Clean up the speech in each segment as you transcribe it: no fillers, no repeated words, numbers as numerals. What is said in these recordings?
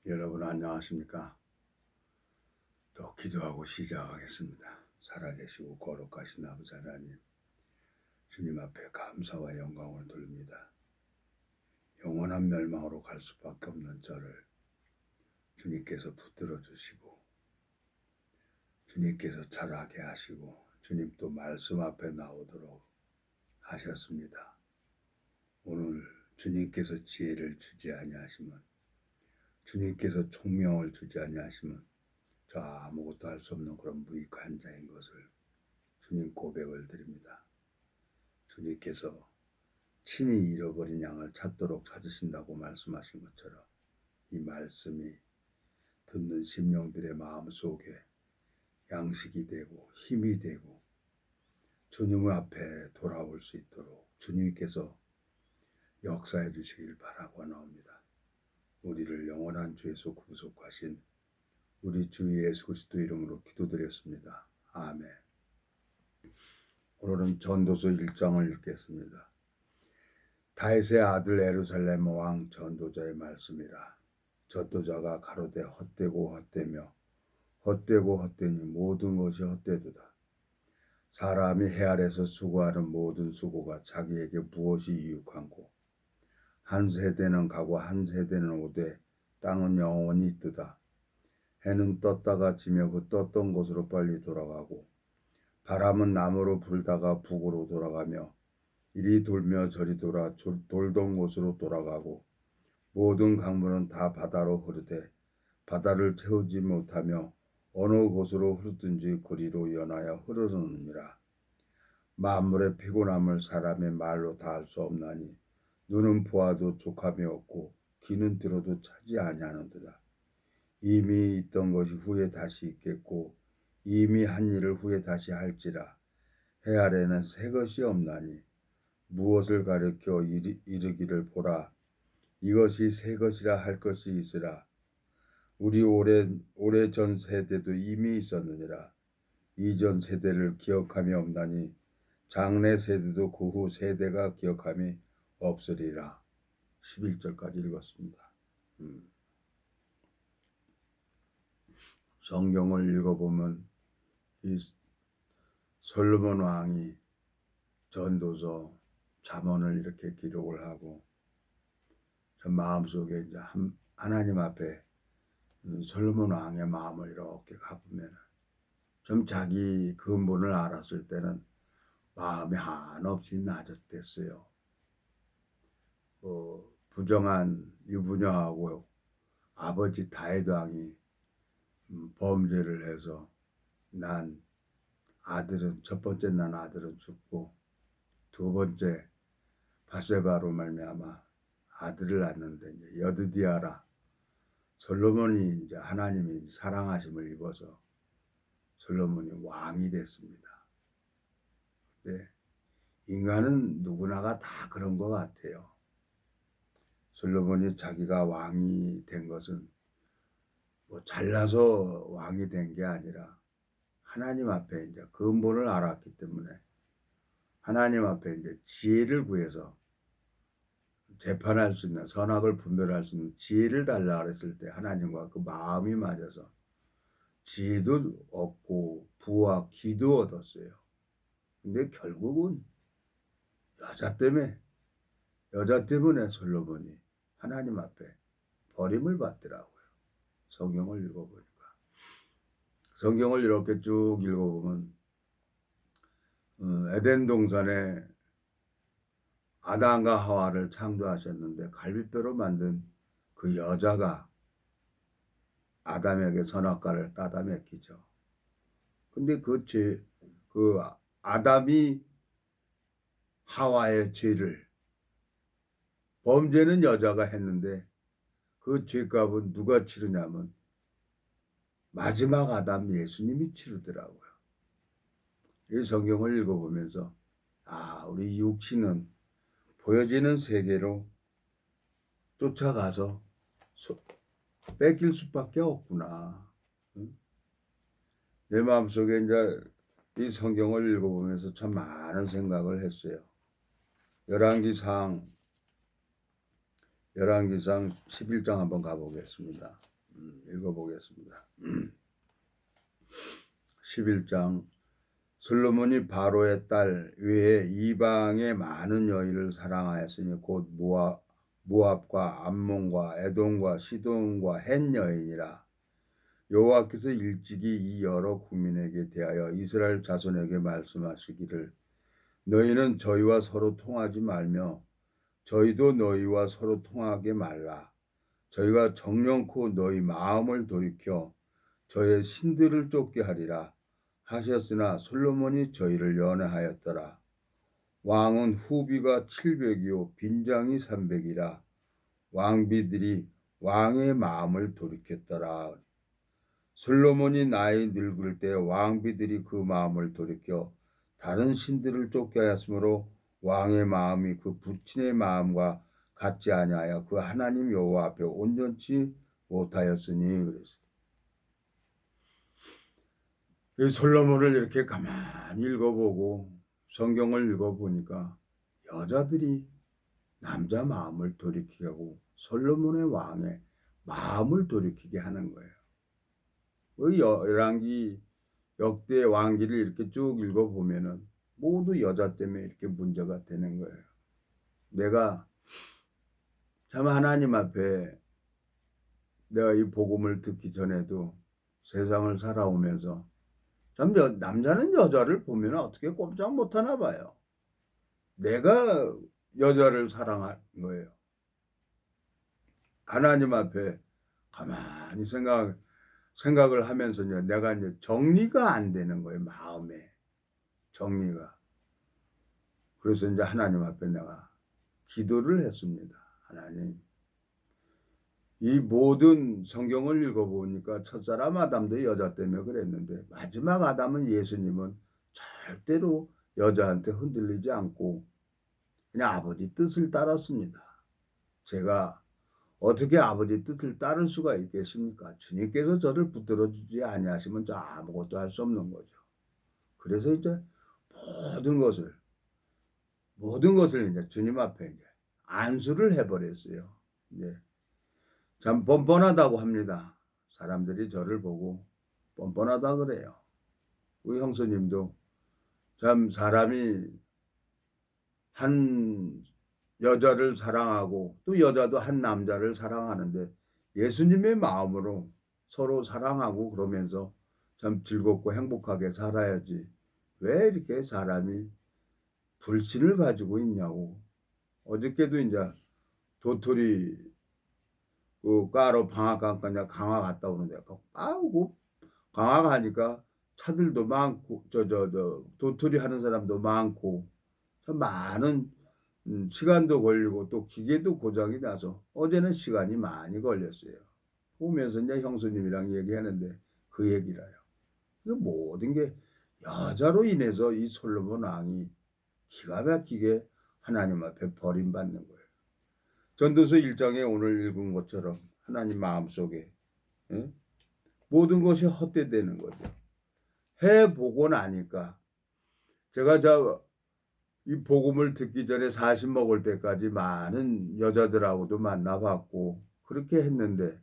여러분 안녕하십니까? 또 기도하고 시작하겠습니다. 살아계시고 거룩하신 아버지 하나님, 주님 앞에 감사와 영광을 돌립니다. 영원한 멸망으로 갈 수밖에 없는 저를 주님께서 붙들어 주시고 주님께서 자라게 하시고 주님 또 말씀 앞에 나오도록 하셨습니다. 오늘 주님께서 지혜를 주지 아니하시면, 주님께서 총명을 주지 아니하시면 저 아무것도 할 수 없는 그런 무익한 자인 것을 주님 고백을 드립니다. 주님께서 친히 잃어버린 양을 찾도록 찾으신다고 말씀하신 것처럼 이 말씀이 듣는 심령들의 마음속에 양식이 되고 힘이 되고 주님 앞에 돌아올 수 있도록 주님께서 역사해 주시길 바라고 나옵니다. 우리를 영원한 죄에서 구속하신 우리 주 예수 그리스도 이름으로 기도드렸습니다. 아멘. 오늘은 전도서 1장을 읽겠습니다. 다윗의 아들 예루살렘 왕 전도자의 말씀이라. 전도자가 가로되 헛되고 헛되며 헛되고 헛되니 모든 것이 헛되도다. 사람이 해 아래서 수고하는 모든 수고가 자기에게 무엇이 유익한고, 한 세대는 가고 한 세대는 오되 땅은 영원히 있도다. 해는 떴다가 지며 그 떴던 곳으로 빨리 돌아가고, 바람은 남으로 불다가 북으로 돌아가며 이리 돌며 저리 돌아 돌던 곳으로 돌아가고, 모든 강물은 다 바다로 흐르되 바다를 채우지 못하며 어느 곳으로 흐르든지 그리로 연하여 흐르느니라. 만물의 피곤함을 사람의 말로 다 할 수 없나니 눈은 보아도 족함이 없고 귀는 들어도 차지 아니하는도다. 이미 있던 것이 후에 다시 있겠고 이미 한 일을 후에 다시 할지라. 해 아래는 새 것이 없나니 무엇을 가리켜 이르기를 보라, 이것이 새 것이라 할 것이 있으라. 우리 오래전 세대도 이미 있었느니라. 이전 세대를 기억함이 없나니 장래 세대도 그 후 세대가 기억함이 없으리라. 11절까지 읽었습니다. 성경을 읽어보면 이 솔로몬 왕이 전도서 잠언을 이렇게 기록을 하고 저 마음속에 이제 하나님 앞에 솔로몬 왕의 마음을 이렇게 가보면 좀 자기 근본을 알았을 때는 마음이 한없이 낮아졌어요. 부정한 유부녀하고 아버지 다윗 왕이 범죄를 해서 첫 번째 난 아들은 죽고 두 번째 바세바로 말미암아 아들을 낳는데 이제 여드디아라, 솔로몬이 이제 하나님이 사랑하심을 입어서 솔로몬이 왕이 됐습니다. 근데 인간은 누구나가 다 그런 것 같아요. 솔로몬이 자기가 왕이 된 것은 뭐 잘나서 왕이 된 게 아니라 하나님 앞에 이제 근본을 알았기 때문에 하나님 앞에 이제 지혜를 구해서 재판할 수 있는, 선악을 분별할 수 있는 지혜를 달라 그랬을 때 하나님과 그 마음이 맞아서 지혜도 얻고 부와 기도 얻었어요. 근데 결국은 여자 때문에 솔로몬이 하나님 앞에 버림을 받더라고요. 성경을 읽어보니까. 성경을 이렇게 쭉 읽어보면 에덴 동산에 아담과 하와를 창조하셨는데 갈빗뼈로 만든 그 여자가 아담에게 선악과를 따다 먹히죠. 근데 그 아담이 하와의 죄를, 범죄는 여자가 했는데 그 죄값은 누가 치르냐면 마지막 아담 예수님이 치르더라고요. 이 성경을 읽어보면서 우리 육신은 보여지는 세계로 쫓아가서 뺏길 수밖에 없구나. 내 마음속에 이제 이 성경을 읽어보면서 참 많은 생각을 했어요. 열왕기상 11장 한번 가보겠습니다. 읽어보겠습니다. 11장 솔로몬이 바로의 딸 외에 이방의 많은 여인을 사랑하였으니 곧 모압과 암몬과 에돔과 시돈과 헷 여인이라. 여호와께서 일찍이 이 여러 국민에게 대하여 이스라엘 자손에게 말씀하시기를 너희는 저희와 서로 통하지 말며 저희도 너희와 서로 통하게 말라. 저희가 정령코 너희 마음을 돌이켜 저의 신들을 쫓게 하리라 하셨으나 솔로몬이 저희를 연애하였더라. 왕은 후비가 700이요 빈장이 300이라. 왕비들이 왕의 마음을 돌이켰더라. 솔로몬이 나이 늙을 때 왕비들이 그 마음을 돌이켜 다른 신들을 쫓게 하였으므로 왕의 마음이 그 부친의 마음과 같지 아니하여 그 하나님 여호와 앞에 온전치 못하였으니 그랬어요. 이 솔로몬을 이렇게 가만히 읽어보고 성경을 읽어보니까 여자들이 남자 마음을 돌이키게 하고 솔로몬의 왕의 마음을 돌이키게 하는 거예요. 그 열왕기 역대 왕기를 이렇게 쭉 읽어보면은 모두 여자 때문에 이렇게 문제가 되는 거예요. 내가 참 하나님 앞에 내가 이 복음을 듣기 전에도 세상을 살아오면서 참 남자는 여자를 보면 어떻게 꼼짝 못하나 봐요. 내가 여자를 사랑한 거예요. 하나님 앞에 가만히 생각을 하면서요. 내가 이제 정리가 안 되는 거예요. 마음에 정리가. 그래서 이제 하나님 앞에 내가 기도를 했습니다. 하나님, 이 모든 성경을 읽어보니까 첫사람 아담도 여자 때문에 그랬는데 마지막 아담은 예수님은 절대로 여자한테 흔들리지 않고 그냥 아버지 뜻을 따랐습니다. 제가 어떻게 아버지 뜻을 따를 수가 있겠습니까? 주님께서 저를 붙들어 주지 아니하시면 저 아무것도 할 수 없는 거죠. 그래서 이제 모든 것을 이제 주님 앞에 이제 안수를 해버렸어요. 이제 참 뻔뻔하다고 합니다. 사람들이 저를 보고 뻔뻔하다 그래요. 우리 형수님도 참 사람이 한 여자를 사랑하고 또 여자도 한 남자를 사랑하는데 예수님의 마음으로 서로 사랑하고 그러면서 참 즐겁고 행복하게 살아야지 왜 이렇게 사람이 불신을 가지고 있냐고. 어저께도 이제 도토리 그 까로 방앗간까지 강화 갔다 오는데 아우고 강화 가니까 차들도 많고 도토리 하는 사람도 많고 참 많은 시간도 걸리고 또 기계도 고장이 나서 어제는 시간이 많이 걸렸어요. 오면서 이제 형수님이랑 얘기하는데 그 얘기라요. 그 모든 게 여자로 인해서 이 솔로몬 왕이 기가 막히게 하나님 앞에 버림받는 거예요. 전도서 1장에 오늘 읽은 것처럼 하나님 마음속에 모든 것이 헛되되는 거죠. 해보고 나니까 제가 이 복음을 듣기 전에 40 먹을 때까지 많은 여자들하고도 만나봤고 그렇게 했는데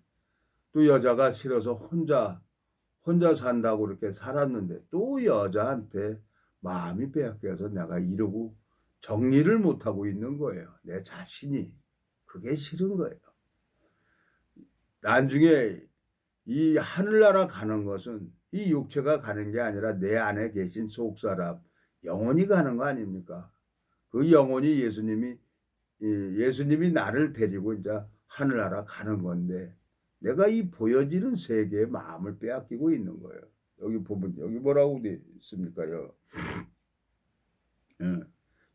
또 여자가 싫어서 혼자 산다고 그렇게 살았는데 또 여자한테 마음이 빼앗겨서 내가 이러고 정리를 못하고 있는 거예요. 내 자신이. 그게 싫은 거예요. 나중에 이 하늘나라 가는 것은 이 육체가 가는 게 아니라 내 안에 계신 속사람 영혼이 가는 거 아닙니까? 그 영혼이 예수님이 나를 데리고 이제 하늘나라 가는 건데 내가 이 보여지는 세계의 마음을 빼앗기고 있는 거예요. 여기 보면 여기 뭐라고 되어 있습니까요?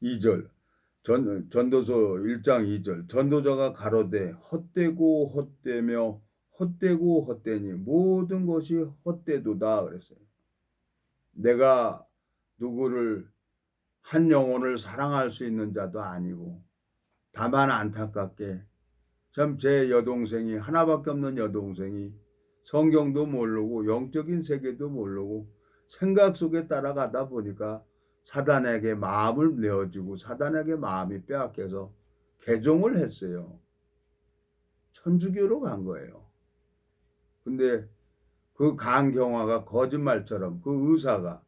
2절 전도서 1장 2절 전도자가 가로되 헛되고 헛되며 헛되고 헛되니 모든 것이 헛되도다 그랬어요. 내가 누구를 한 영혼을 사랑할 수 있는 자도 아니고 다만 안타깝게 참 제 여동생이 하나밖에 없는 여동생이 성경도 모르고 영적인 세계도 모르고 생각 속에 따라가다 보니까 사단에게 마음을 내어주고 사단에게 마음이 빼앗겨서 개종을 했어요. 천주교로 간 거예요. 근데 그 간경화가 거짓말처럼 그 의사가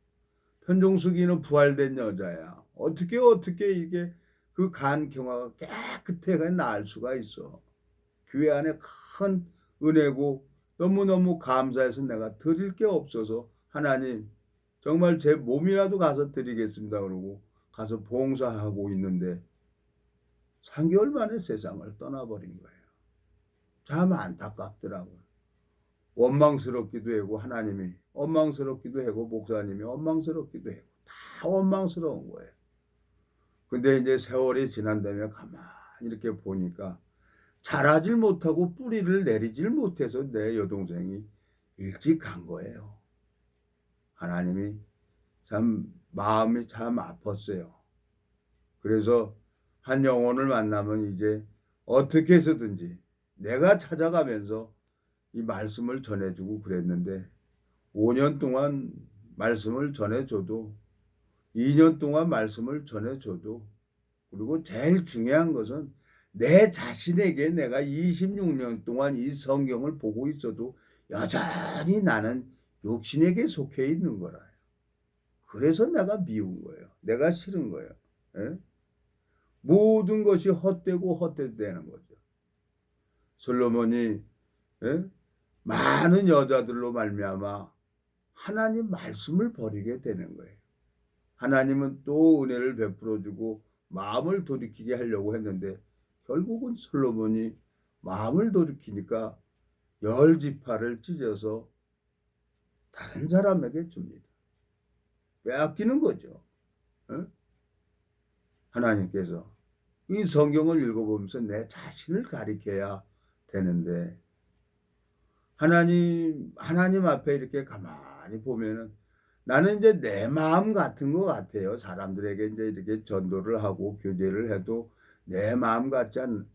편종숙이는 부활된 여자야. 어떻게 이게 그 간경화가 깨끗하게 나을 수가 있어. 교회 안에 큰 은혜고 너무너무 감사해서 내가 드릴 게 없어서 하나님 정말 제 몸이라도 가서 드리겠습니다 그러고 가서 봉사하고 있는데 3개월 만에 세상을 떠나버린 거예요. 참 안타깝더라고요. 원망스럽기도 하고 하나님이 원망스럽기도 하고 목사님이 원망스럽기도 하고 다 원망스러운 거예요. 근데 이제 세월이 지난 다음에 가만히 이렇게 보니까 자라질 못하고 뿌리를 내리질 못해서 내 여동생이 일찍 간 거예요. 하나님이 참 마음이 참 아팠어요. 그래서 한 영혼을 만나면 이제 어떻게 해서든지 내가 찾아가면서 이 말씀을 전해주고 그랬는데 5년 동안 말씀을 전해줘도 2년 동안 말씀을 전해줘도 그리고 제일 중요한 것은 내 자신에게 내가 26년 동안 이 성경을 보고 있어도 여전히 나는 육신에게 속해 있는 거라요. 그래서 내가 미운 거예요. 내가 싫은 거예요. 예? 모든 것이 헛되고 헛되되는 거죠. 솔로몬이 예? 많은 여자들로 말미암아 하나님 말씀을 버리게 되는 거예요. 하나님은 또 은혜를 베풀어주고 마음을 돌이키게 하려고 했는데 결국은 솔로몬이 마음을 돌이키니까 10지파를 찢어서 다른 사람에게 줍니다. 빼앗기는 거죠. 어? 하나님께서 이 성경을 읽어보면서 내 자신을 가리켜야 되는데 하나님 앞에 이렇게 가만히 보면은 나는 이제 내 마음 같은 것 같아요. 사람들에게 이제 이렇게 전도를 하고 교제를 해도 내 마음 같지 않,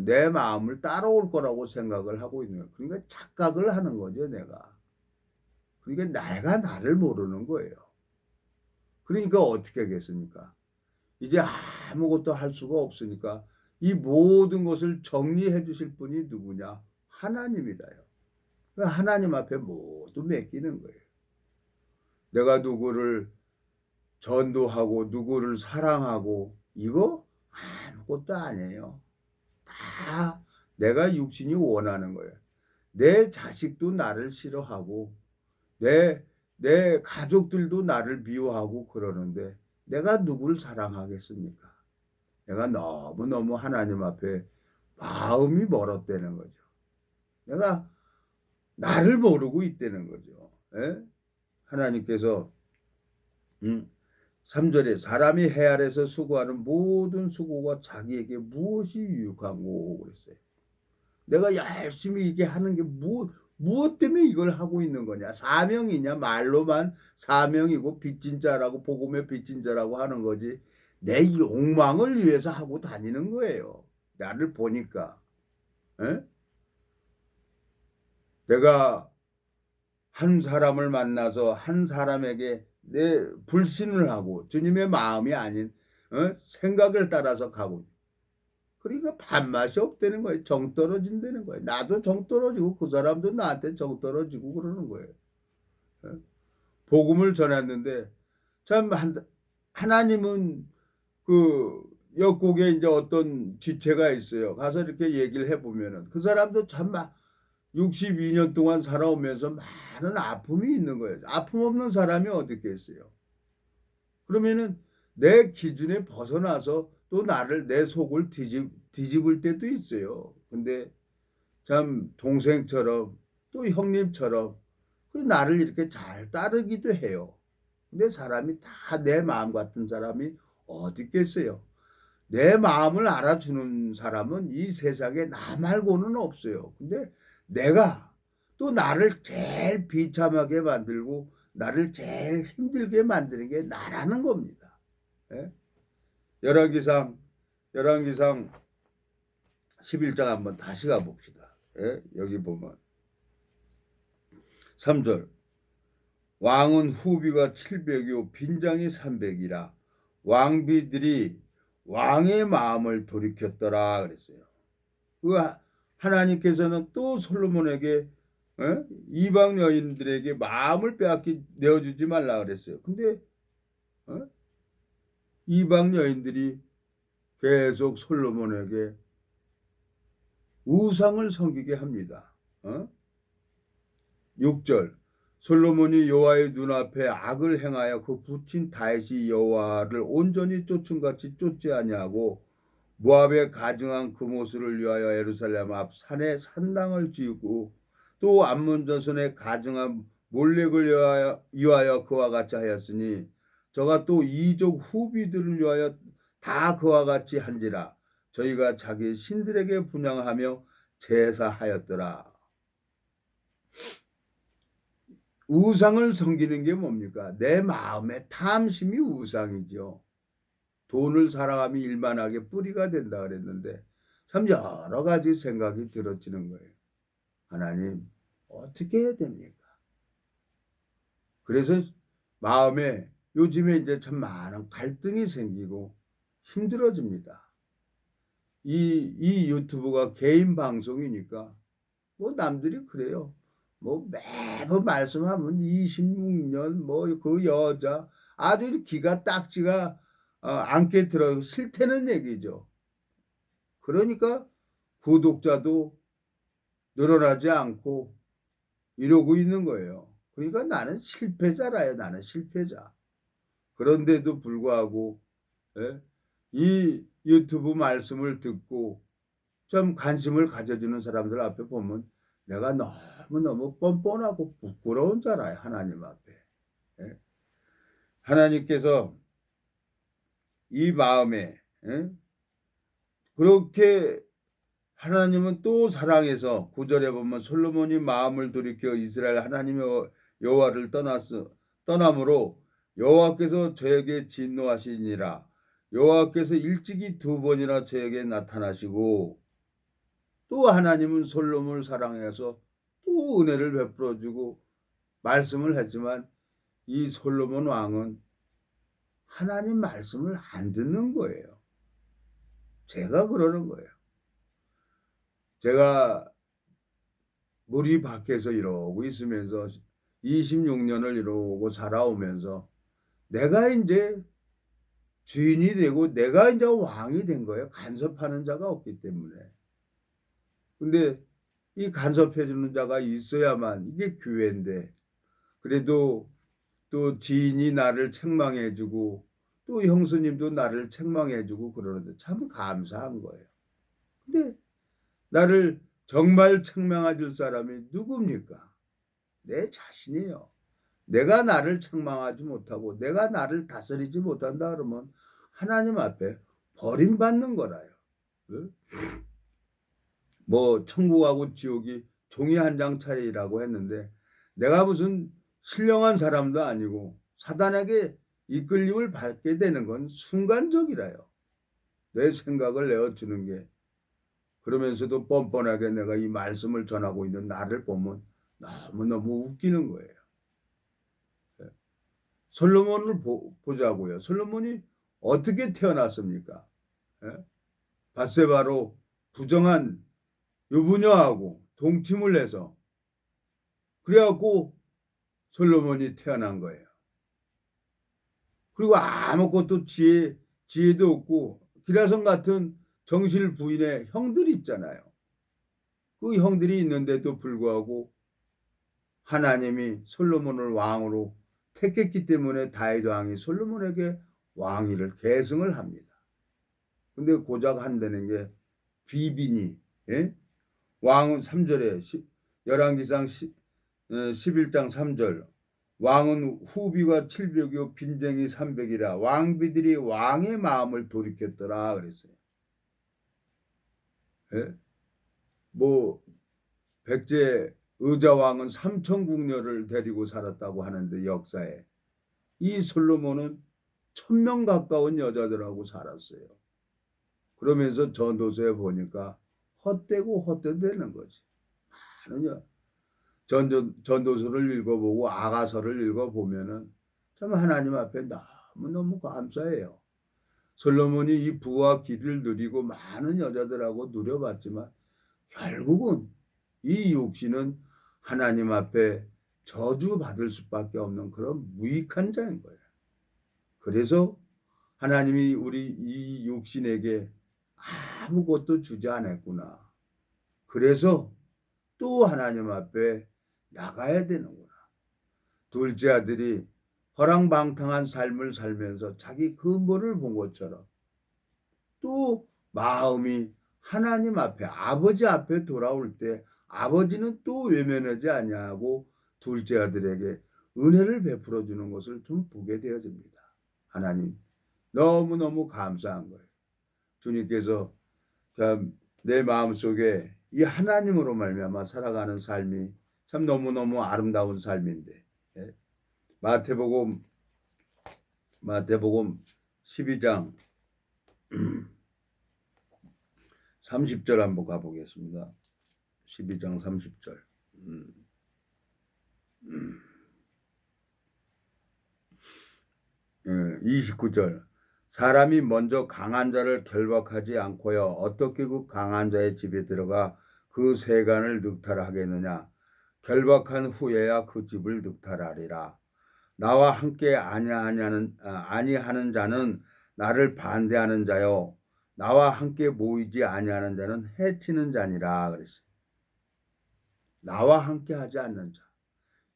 내 마음을 따라올 거라고 생각을 하고 있는 거예요. 그러니까 착각을 하는 거죠, 내가. 그러니까 내가 나를 모르는 거예요. 그러니까 어떻게 하겠습니까? 이제 아무것도 할 수가 없으니까 이 모든 것을 정리해 주실 분이 누구냐? 하나님이다요. 하나님 앞에 모두 맡기는 거예요. 내가 누구를 전도하고 누구를 사랑하고 이거 아무것도 아니에요. 다 내가 육신이 원하는 거예요. 내 자식도 나를 싫어하고 내 가족들도 나를 미워하고 그러는데 내가 누구를 사랑하겠습니까? 내가 너무너무 하나님 앞에 마음이 멀었다는 거죠. 내가 나를 모르고 있다는 거죠. 예? 하나님께서 3절에 사람이 해 아래서 수고하는 모든 수고가 자기에게 무엇이 유익하고 그랬어요. 내가 열심히 이게 하는 게 무엇 때문에 이걸 하고 있는 거냐? 사명이냐? 말로만 사명이고 빚진 자라고 복음의 빚진 자라고 하는 거지. 내 욕망을 위해서 하고 다니는 거예요. 나를 보니까. 에? 내가 한 사람을 만나서 한 사람에게 내 불신을 하고 주님의 마음이 아닌 생각을 따라서 가고 그러니까 밥맛이 없다는 거예요. 정 떨어진다는 거예요. 나도 정 떨어지고 그 사람도 나한테 정 떨어지고 그러는 거예요. 복음을 전했는데 참 하나님은 그 역국에 이제 어떤 지체가 있어요. 가서 이렇게 얘기를 해보면은 그 사람도 참 62년 동안 살아오면서 많은 아픔이 있는 거예요. 아픔 없는 사람이 어디 있겠어요. 그러면은 내 기준에 벗어나서 또 내 속을 뒤집을 때도 있어요. 근데 참 동생처럼 또 형님처럼 나를 이렇게 잘 따르기도 해요. 근데 사람이 다 내 마음 같은 사람이 어디 있겠어요. 내 마음을 알아주는 사람은 이 세상에 나 말고는 없어요. 근데 내가 또 나를 제일 비참하게 만들고 나를 제일 힘들게 만드는 게 나라는 겁니다. 예? 열왕기상 11장 한번 다시 가봅시다. 예? 여기 보면 3절 왕은 후비가 700이요 빈장이 300이라 왕비들이 왕의 마음을 돌이켰더라 그랬어요. 그 하나님께서는 또 솔로몬에게 이방 여인들에게 마음을 빼앗기 내어주지 말라 그랬어요. 근데 이방 여인들이 계속 솔로몬에게 우상을 섬기게 합니다. 6절 솔로몬이 여호와의 눈앞에 악을 행하여 그 붙인 다윗이 여호와를 온전히 쫓음같이 쫓지 아니하고 모압에 가증한 그모스를 위하여 예루살렘 앞 산에 산당을 지으고 또 암몬 자손에 가증한 몰렉을 위하여 그와 같이 하였으니 저가 또 이족 후비들을 위하여 다 그와 같이 한지라 저희가 자기 신들에게 분향하며 제사하였더라. 우상을 섬기는 게 뭡니까? 내 마음의 탐심이 우상이죠. 돈을 사랑하면 일만하게 뿌리가 된다 그랬는데 참 여러 가지 생각이 들어지는 거예요. 하나님 어떻게 해야 됩니까? 그래서 마음에 요즘에 이제 참 많은 갈등이 생기고 힘들어집니다. 이 유튜브가 개인 방송이니까 뭐 남들이 그래요. 뭐 매번 말씀하면 26년 뭐 그 여자 아주 기가 딱지가 않게 들어 싫다는 얘기죠. 그러니까 구독자도 늘어나지 않고 이러고 있는 거예요. 그러니까 나는 실패자라요. 나는 실패자. 그런데도 불구하고 이 유튜브 말씀을 듣고 좀 관심을 가져주는 사람들 앞에 보면 내가 너무너무 뻔뻔하고 부끄러운 자라요. 하나님 앞에. 하나님께서 이 마음에 그렇게 하나님은 또 사랑해서 9절에 보면 솔로몬이 마음을 돌이켜 이스라엘 하나님의 여호와를 떠남으로 여호와께서 저에게 진노하시니라. 여호와께서 일찍이 2번이나 저에게 나타나시고 또 하나님은 솔로몬을 사랑해서 또 은혜를 베풀어 주고 말씀을 했지만 이 솔로몬 왕은 하나님 말씀을 안 듣는 거예요. 제가 그러는 거예요. 제가 무리 밖에서 이러고 있으면서 26년을 이러고 살아오면서 내가 이제 주인이 되고 내가 이제 왕이 된 거예요. 간섭하는 자가 없기 때문에. 근데 이 간섭해 주는 자가 있어야만 이게 교회인데 그래도 또 지인이 나를 책망해 주고 또 형수님도 나를 책망해 주고 그러는데 참 감사한 거예요. 근데 나를 정말 책망해 줄 사람이 누굽니까? 내 자신이에요. 내가 나를 책망하지 못하고 내가 나를 다스리지 못한다 그러면 하나님 앞에 버림받는 거라요. 뭐 천국하고 지옥이 종이 한 장 차이라고 했는데 내가 무슨 신령한 사람도 아니고 사단에게 이끌림을 받게 되는 건 순간적이라요. 내 생각을 내어주는 게. 그러면서도 뻔뻔하게 내가 이 말씀을 전하고 있는 나를 보면 너무너무 웃기는 거예요. 솔로몬을 보자고요. 솔로몬이 어떻게 태어났습니까? 밧세바로 부정한 유부녀하고 동침을 해서 그래갖고 솔로몬이 태어난 거예요. 그리고 아무것도 지혜도 없고 기라성 같은 정실 부인의 형들이 있잖아요. 그 형들이 있는데도 불구하고 하나님이 솔로몬을 왕으로 택했기 때문에 다윗 왕이 솔로몬에게 왕위를 계승을 합니다. 근데 고작 한다는 게 비빈이 왕은 3절에 열왕기상 11장 3절 왕은 후비가 700이요 빈쟁이 300이라 왕비들이 왕의 마음을 돌이켰더라 그랬어요. 뭐 백제 의자왕은 3,000궁녀를 데리고 살았다고 하는데 역사에 이 솔로몬은 1,000명 가까운 여자들하고 살았어요. 그러면서 전도서에 보니까 헛되고 헛되되는 거지. 많은 전도서를 읽어보고 아가서를 읽어보면은 참 하나님 앞에 너무너무 감사해요. 솔로몬이 이 부와 길을 누리고 많은 여자들하고 누려봤지만 결국은 이 육신은 하나님 앞에 저주받을 수밖에 없는 그런 무익한 자인 거예요. 그래서 하나님이 우리 이 육신에게 아무것도 주지 않았구나. 그래서 또 하나님 앞에 나가야 되는구나. 둘째 아들이 허랑방탕한 삶을 살면서 자기 근본을 본 것처럼 또 마음이 하나님 앞에 아버지 앞에 돌아올 때 아버지는 또 외면하지 아니하고 둘째 아들에게 은혜를 베풀어 주는 것을 좀 보게 되어집니다. 하나님 너무너무 감사한 거예요. 주님께서 참 내 마음속에 이 하나님으로 말미암아 살아가는 삶이 참 너무너무 아름다운 삶인데, 예? 마태복음 12장 30절 한번 가보겠습니다. 12장 30절. 29절. 사람이 먼저 강한 자를 결박하지 않고요 어떻게 그 강한 자의 집에 들어가 그 세간을 늑탈하겠느냐. 결박한 후에야 그 집을 늑탈하리라. 나와 함께 아니하는 자는 나를 반대하는 자요 나와 함께 모이지 아니하는 자는 해치는 자니라 그랬어요. 나와 함께 하지 않는 자,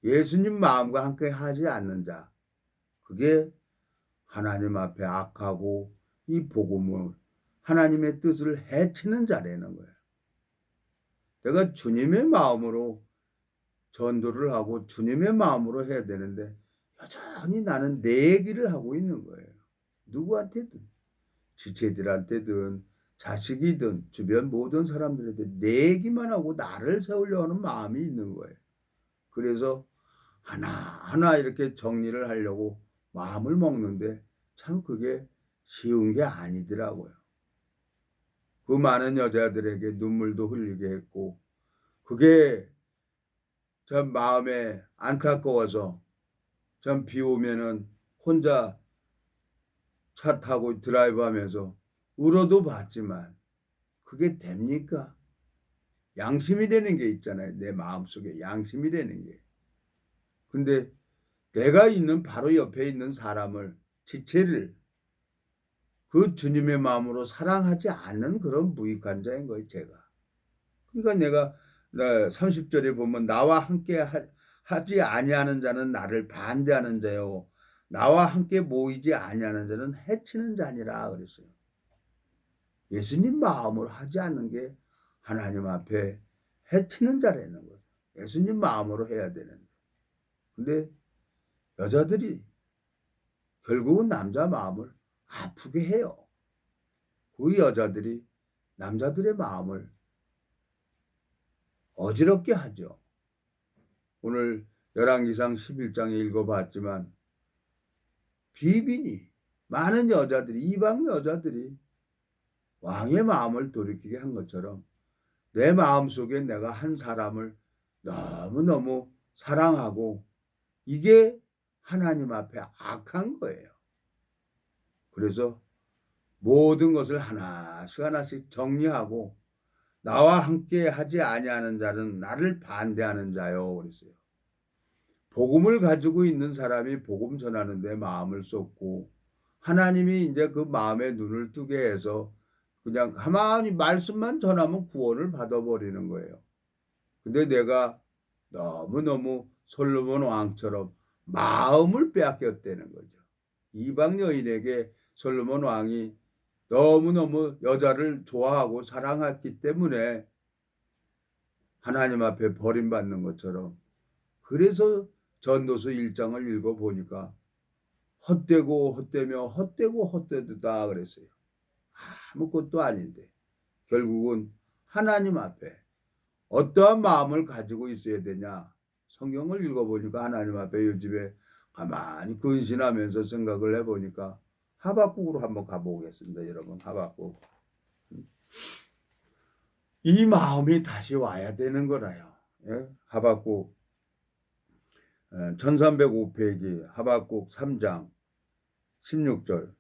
예수님 마음과 함께 하지 않는 자, 그게 하나님 앞에 악하고 이 복음을 하나님의 뜻을 해치는 자라는 거예요. 내가 주님의 마음으로 전도를 하고 주님의 마음으로 해야 되는데 여전히 나는 내 얘기를 하고 있는 거예요. 누구한테든, 지체들한테든 자식이든 주변 모든 사람들한테 내 얘기만 하고 나를 세우려 하는 마음이 있는 거예요. 그래서 하나하나 이렇게 정리를 하려고 마음을 먹는데 참 그게 쉬운 게 아니더라고요. 그 많은 여자들에게 눈물도 흘리게 했고 그게 참 마음에 안타까워서 참 비 오면은 혼자 차 타고 드라이브 하면서 울어도 봤지만 그게 됩니까? 양심이라는 게 있잖아요. 내 마음속에 양심이라는 게. 근데 내가 있는 바로 옆에 있는 사람을 지체를 그 주님의 마음으로 사랑하지 않는 그런 무익한 자인 거예요. 제가. 그러니까 내가 30절에 보면 나와 함께 하지 아니하는 자는 나를 반대하는 자요 나와 함께 모이지 아니하는 자는 해치는 자니라 그랬어요. 예수님 마음으로 하지 않는 게 하나님 앞에 해치는 자라는 거예요. 예수님 마음으로 해야 되는데. 근데 여자들이 결국은 남자 마음을 아프게 해요. 그 여자들이 남자들의 마음을 어지럽게 하죠. 오늘 열왕기상 11장에 읽어봤지만 비빈이 많은 여자들이 이방 여자들이 왕의 마음을 돌이키게 한 것처럼 내 마음속에 내가 한 사람을 너무너무 사랑하고 이게 하나님 앞에 악한 거예요. 그래서 모든 것을 하나씩 정리하고 나와 함께 하지 아니하는 자는 나를 반대하는 자요 그랬어요. 복음을 가지고 있는 사람이 복음 전하는데 마음을 쏟고 하나님이 이제 그 마음에 눈을 뜨게 해서 그냥 가만히 말씀만 전하면 구원을 받아버리는 거예요. 근데 내가 너무너무 솔로몬 왕처럼 마음을 빼앗겼다는 거죠. 이방 여인에게 솔로몬 왕이 너무너무 여자를 좋아하고 사랑했기 때문에 하나님 앞에 버림받는 것처럼 그래서 전도서 1장을 읽어보니까 헛되고 헛되며 헛되고 헛되다 그랬어요. 아무것도 아닌데 결국은 하나님 앞에 어떠한 마음을 가지고 있어야 되냐. 성경을 읽어보니까 하나님 앞에 이 집에 가만히 근신하면서 생각을 해보니까 하박국으로 한번 가보겠습니다. 여러분 하박국. 이 마음이 다시 와야 되는 거라요. 예? 하박국 1305페이지 하박국 3장 16절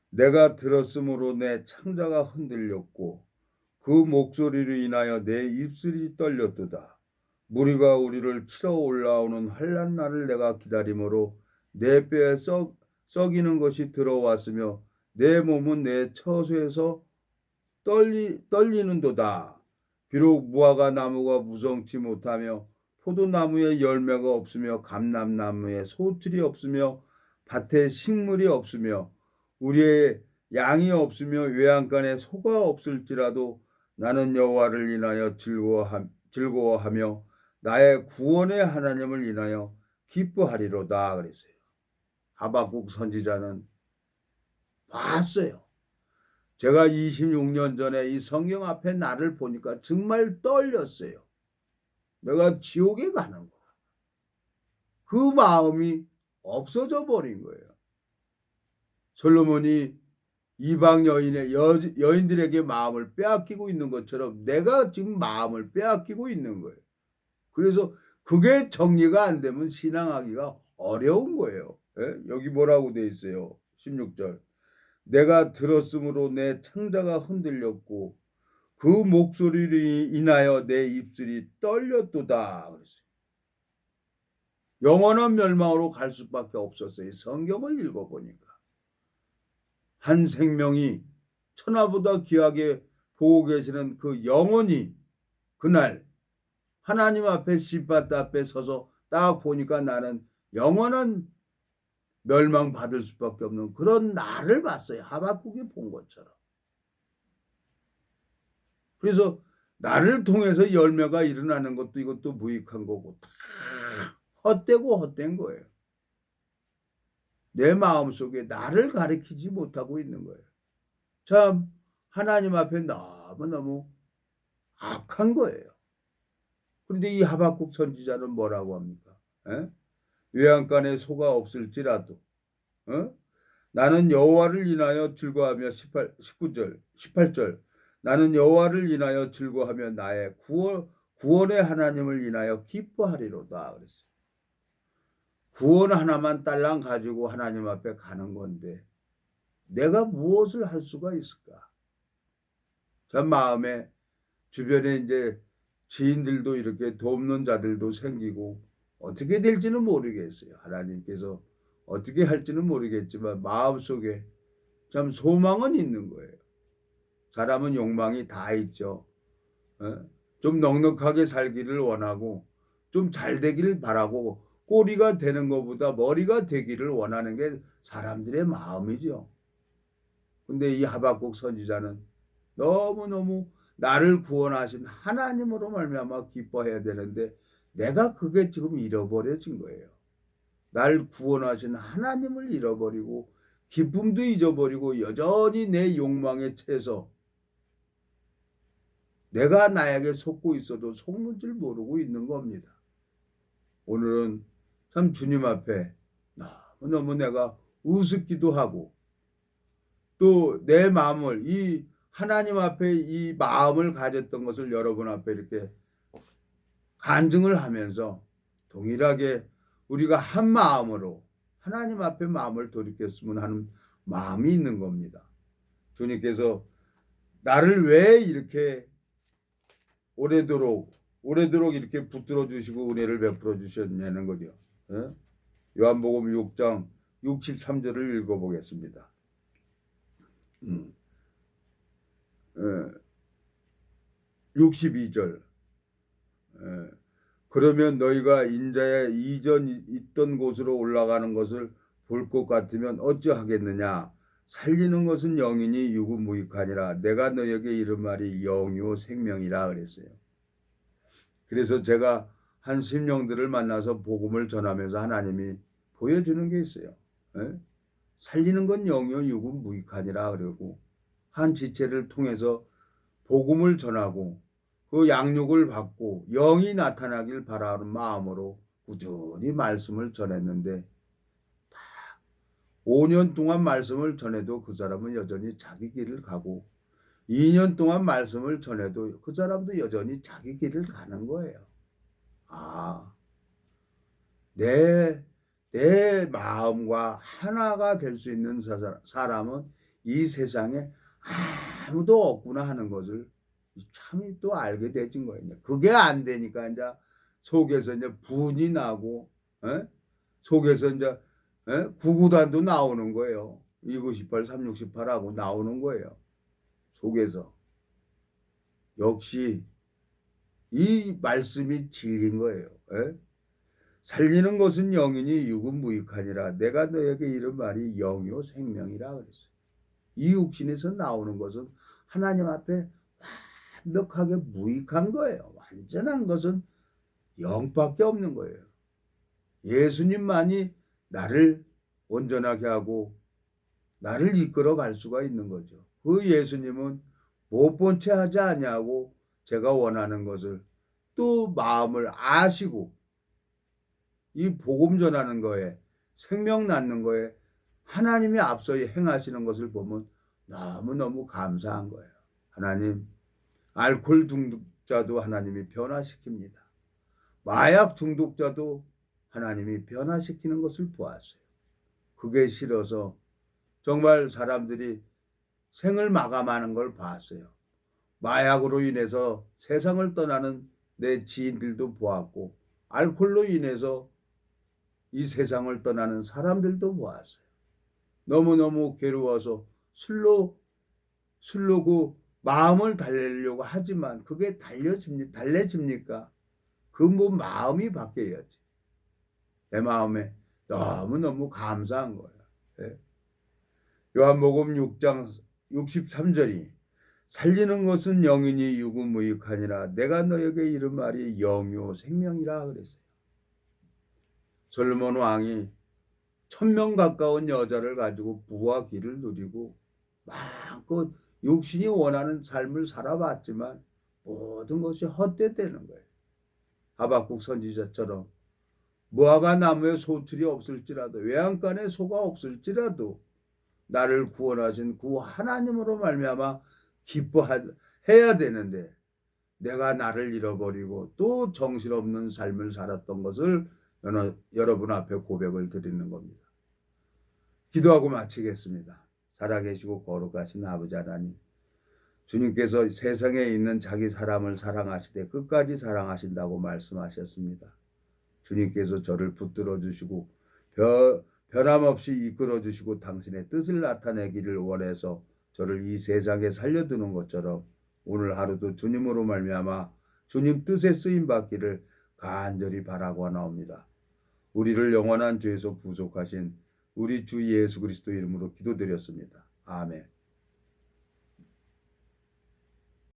내가 들었으므로 내 창자가 흔들렸고 그 목소리로 인하여 내 입술이 떨렸도다. 무리가 우리를 치러 올라오는 환난 날을 내가 기다림으로 내 뼈에 썩이는 것이 들어왔으며 내 몸은 내 처소에서 떨리는도다. 비록 무화과 나무가 무성치 못하며 포도나무에 열매가 없으며 감람나무에 소출이 없으며 밭에 식물이 없으며 우리의 양이 없으며 외양간에 소가 없을지라도 나는 여호와를 인하여 즐거워하며 나의 구원의 하나님을 인하여 기뻐하리로다 그랬어요. 하박국 선지자는 봤어요. 제가 26년 전에 이 성경 앞에 나를 보니까 정말 떨렸어요. 내가 지옥에 가는구나. 그 마음이 없어져 버린 거예요. 솔로몬이 이방 여인들에게 마음을 빼앗기고 있는 것처럼 내가 지금 마음을 빼앗기고 있는 거예요. 그래서 그게 정리가 안 되면 신앙하기가 어려운 거예요. 예? 여기 뭐라고 돼 있어요? 16절. 내가 들었으므로 내 창자가 흔들렸고 그 목소리를 인하여 내 입술이 떨렸도다. 그랬어요. 영원한 멸망으로 갈 수밖에 없었어요. 성경을 읽어보니까. 한 생명이 천하보다 귀하게 보고 계시는 그 영혼이 그날 하나님 앞에 심판 앞에 서서 딱 보니까 나는 영원한 멸망받을 수밖에 없는 그런 나를 봤어요. 하박국이 본 것처럼. 그래서 나를 통해서 열매가 일어나는 것도 이것도 무익한 거고 다 헛되고 헛된 거예요. 내 마음속에 나를 가리키지 못하고 있는 거예요. 참 하나님 앞에 너무너무 악한 거예요. 그런데 이 하박국 선지자는 뭐라고 합니까? 에? 외양간에 소가 없을지라도 나는 여호와를 인하여 즐거워하며 18절 나는 여호와를 인하여 즐거워하며 나의 구원의 하나님을 인하여 기뻐하리로다 그랬어요. 구원 하나만 딸랑 가지고 하나님 앞에 가는 건데 내가 무엇을 할 수가 있을까? 전 마음에 주변에 이제 지인들도 이렇게 돕는 자들도 생기고 어떻게 될지는 모르겠어요. 하나님께서 어떻게 할지는 모르겠지만 마음속에 참 소망은 있는 거예요. 사람은 욕망이 다 있죠. 좀 넉넉하게 살기를 원하고 좀 잘 되기를 바라고 꼬리가 되는 것보다 머리가 되기를 원하는 게 사람들의 마음이죠. 근데 이 하박국 선지자는 너무너무 나를 구원하신 하나님으로 말미암아 기뻐해야 되는데 내가 그게 지금 잃어버려진 거예요. 날 구원하신 하나님을 잃어버리고 기쁨도 잊어버리고 여전히 내 욕망에 채서 내가 나에게 속고 있어도 속는 줄 모르고 있는 겁니다. 오늘은 참 주님 앞에 너무너무 내가 우습기도 하고 또 내 마음을 이 하나님 앞에 이 마음을 가졌던 것을 여러분 앞에 이렇게 간증을 하면서 동일하게 우리가 한 마음으로 하나님 앞에 마음을 돌이켰으면 하는 마음이 있는 겁니다. 주님께서 나를 왜 이렇게 오래도록 이렇게 붙들어 주시고 은혜를 베풀어 주셨냐는 거죠. 요한복음 6장 63절을 읽어보겠습니다. 62절 그러면 너희가 인자의 이전 있던 곳으로 올라가는 것을 볼 것 같으면 어찌하겠느냐 살리는 것은 영이니 육은 무익하니라 내가 너희에게 이른 말이 영이요 생명이라 그랬어요. 그래서 제가 한 심령들을 만나서 복음을 전하면서 하나님이 보여주는 게 있어요. 살리는 건 영이요 육은 무익하니라 그러고 한 지체를 통해서 복음을 전하고 그 양육을 받고 영이 나타나길 바라는 마음으로 꾸준히 말씀을 전했는데 5년 동안 말씀을 전해도 그 사람은 여전히 자기 길을 가고 2년 동안 말씀을 전해도 그 사람도 여전히 자기 길을 가는 거예요. 내 마음과 하나가 될 수 있는 사람은 이 세상에 아무도 없구나 하는 것을 참이 또 알게 되진 거예요. 그게 안 되니까 이제 속에서 이제 분이 나고, 속에서 이제 구구단도 나오는 거예요. 298, 368 하고 나오는 거예요. 속에서. 역시 이 말씀이 진리인 거예요. 살리는 것은 영이니 육은 무익하니라. 내가 너에게 이른 말이 영이요 생명이라 그랬어요. 이 육신에서 나오는 것은 하나님 앞에 완벽하게 무익한 거예요. 완전한 것은 영밖에 없는 거예요. 예수님만이 나를 온전하게 하고 나를 이끌어 갈 수가 있는 거죠. 그 예수님은 못 본 채 하지 아니하고 제가 원하는 것을 또 마음을 아시고 이 복음 전하는 거에 생명 낳는 거에 하나님이 앞서 행하시는 것을 보면 너무너무 감사한 거예요. 하나님, 알코올 중독자도 하나님이 변화시킵니다. 마약 중독자도 하나님이 변화시키는 것을 보았어요. 그게 싫어서 정말 사람들이 생을 마감하는 걸 봤어요. 마약으로 인해서 세상을 떠나는 내 지인들도 보았고, 알코올로 인해서 이 세상을 떠나는 사람들도 보았어요. 너무너무 괴로워서 술로 그 마음을 달래려고 하지만 그게 달래집니까? 그 뭐 마음이 바뀌어야지. 내 마음에 너무너무 감사한 거예요. 예. 요한복음 6장 63절이 살리는 것은 영이니 육은 무익하니라. 내가 너에게 이른 말이 영요 생명이라 그랬어요. 솔로몬 왕이 1000명 가까운 여자를 가지고 부와 기를 누리고 마음껏 육신이 원하는 삶을 살아봤지만 모든 것이 헛되되는 거예요. 하박국 선지자처럼 무화과 나무에 소출이 없을지라도 외양간에 소가 없을지라도 나를 구원하신 그 하나님으로 말미암아 기뻐해야 되는데 내가 나를 잃어버리고 또 정신없는 삶을 살았던 것을 여러분 앞에 고백을 드리는 겁니다. 기도하고 마치겠습니다. 살아계시고 거룩하신 아버지 하나님, 주님께서 세상에 있는 자기 사람을 사랑하시되 끝까지 사랑하신다고 말씀하셨습니다. 주님께서 저를 붙들어 주시고 변함없이 이끌어 주시고 당신의 뜻을 나타내기를 원해서 저를 이 세상에 살려두는 것처럼 오늘 하루도 주님으로 말미암아 주님 뜻에 쓰임 받기를 간절히 바라고 나옵니다. 우리를 영원한 죄에서 구속하신 우리 주 예수 그리스도 이름으로 기도드렸습니다. 아멘.